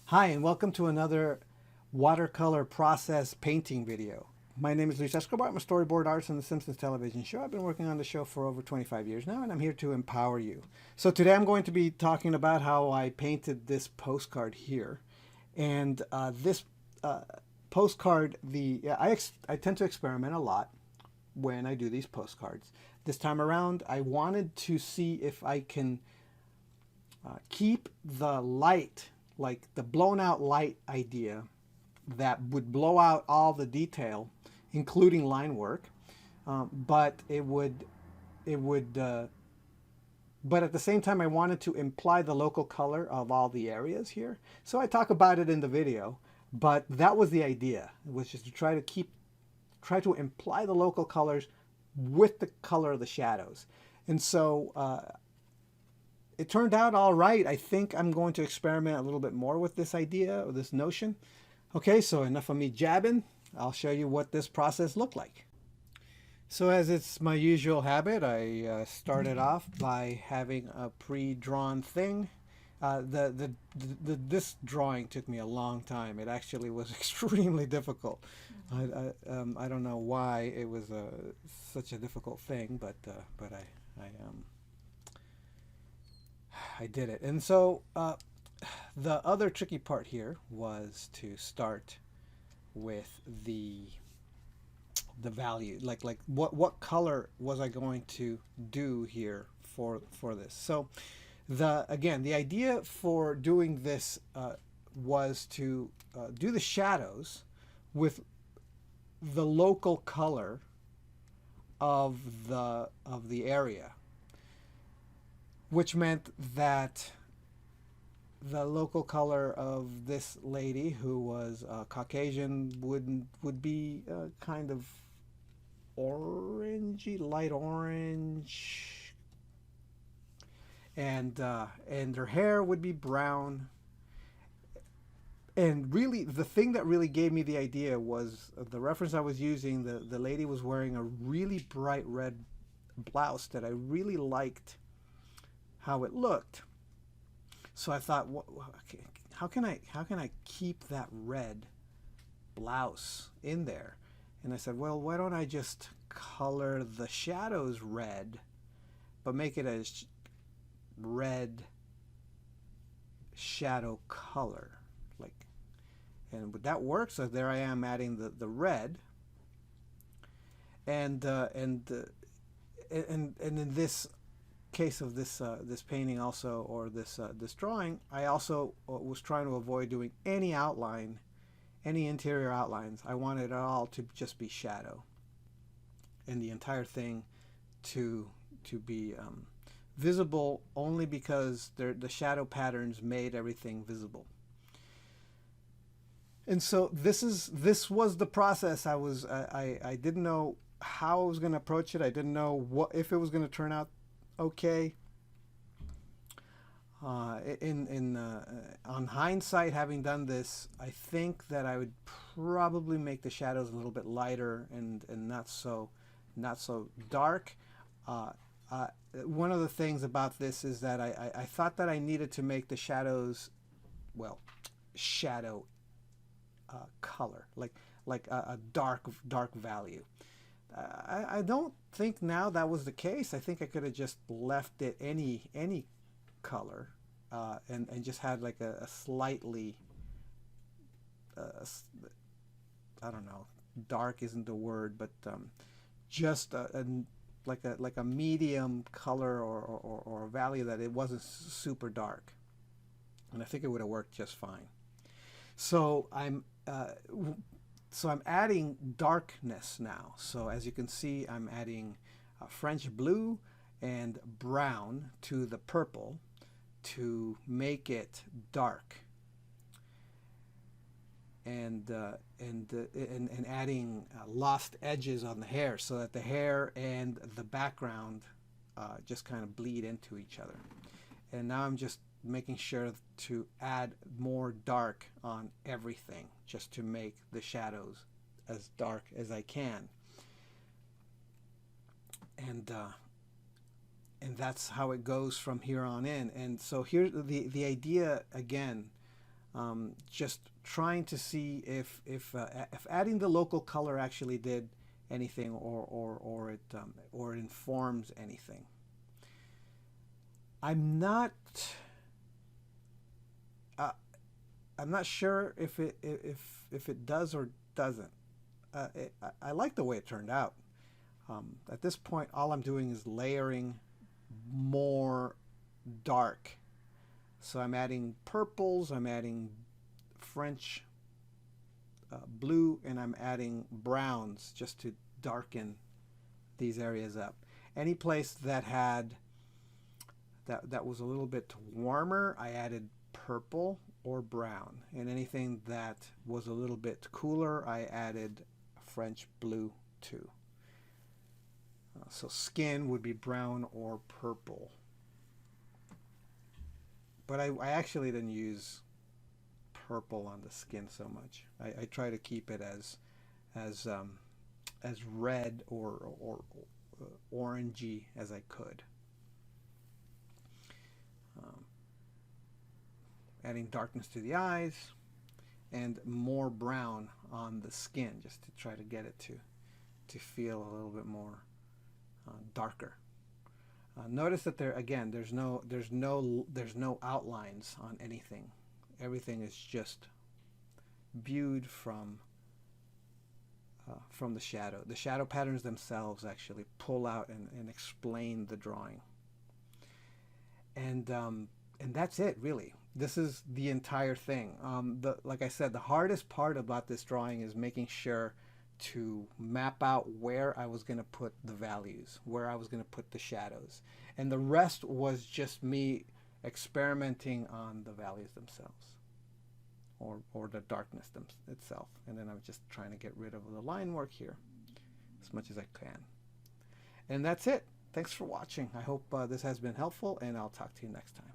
Hi, and welcome to another watercolor process painting video. My name is Luis Escobar. I'm a storyboard artist on the Simpsons television show. I've been working on the show for over 25 years now, and I'm here to empower you. So today I'm going to be talking about how I painted this postcard here. And this postcard, I tend to experiment a lot when I do these postcards. This time around, I wanted to see if I can keep the light, like the blown out light idea that would blow out all the detail, including line work, but but at the same time, I wanted to imply the local color of all the areas here. So I talk about it in the video, but that was the idea. It was just to try to imply the local colors with the color of the shadows. And so it turned out all right. I think I'm going to experiment a little bit more with this idea or this notion. Okay, so enough of me jabbing. I'll show you what this process looked like. So as it's my usual habit, I started off by having a pre-drawn thing. This drawing took me a long time. It actually was extremely difficult. I don't know why it was such a difficult thing, but I did it. And so the other tricky part here was to start with the value, like what color was I going to do here for this. So the idea for doing this was to do the shadows with the local color of the area, which meant that the local color of this lady, who was Caucasian, would be kind of orangey, light orange, and her hair would be brown. And really, the thing that really gave me the idea was the reference I was using. The lady was wearing a really bright red blouse that I really liked how it looked. So I thought, how can I keep that red blouse in there? And I said, well, why don't I just color the shadows red, but make it a red shadow color, and that works. So there I am adding the red, and in this case of this painting also, or this drawing, I also was trying to avoid doing any outline, any interior outlines. I wanted it all to just be shadow, and the entire thing to be visible only because the shadow patterns made everything visible. And so this was the process. I didn't know how I was going to approach it. I didn't know if it was going to turn out okay. On hindsight, having done this, I think that I would probably make the shadows a little bit lighter and not so dark. One of the things about this is that I thought that I needed to make the shadows, well, shadow color, like a dark value. I don't think now that was the case. I think I could have just left it any color, and just had like a slightly, I don't know, dark isn't the word, but just like a medium color, or a value that it wasn't super dark, and I think it would have worked just fine. So I'm adding darkness now. So as you can see, I'm adding French blue and brown to the purple to make it dark, and adding lost edges on the hair so that the hair and the background just kind of bleed into each other. And now I'm just making sure to add more dark on everything, just to make the shadows as dark as I can. And that's how it goes from here on in. And so here's the idea again Just trying to see if adding the local color actually did anything, or it informs anything. I'm not uh, I'm not sure if it does or doesn't. I like the way it turned out. At this point, all I'm doing is layering more dark. So I'm adding purples, I'm adding French blue, and I'm adding browns just to darken these areas up. Any place that had that was a little bit warmer, I added purple or brown. And anything that was a little bit cooler, I added French blue too. So skin would be brown or purple. But I actually didn't use purple on the skin so much. I try to keep it as red or orangey as I could. Adding darkness to the eyes and more brown on the skin, just to try to get it to feel a little bit more darker. Notice that there's no outlines on anything. Everything is just viewed from the shadow. The shadow patterns themselves actually pull out and explain the drawing. And that's it, really. This is the entire thing. Like I said, the hardest part about this drawing is making sure to map out where I was going to put the values, where I was going to put the shadows. And the rest was just me experimenting on the values themselves, or the darkness itself. And then I'm just trying to get rid of the line work here as much as I can. And that's it. Thanks for watching. I hope this has been helpful, and I'll talk to you next time.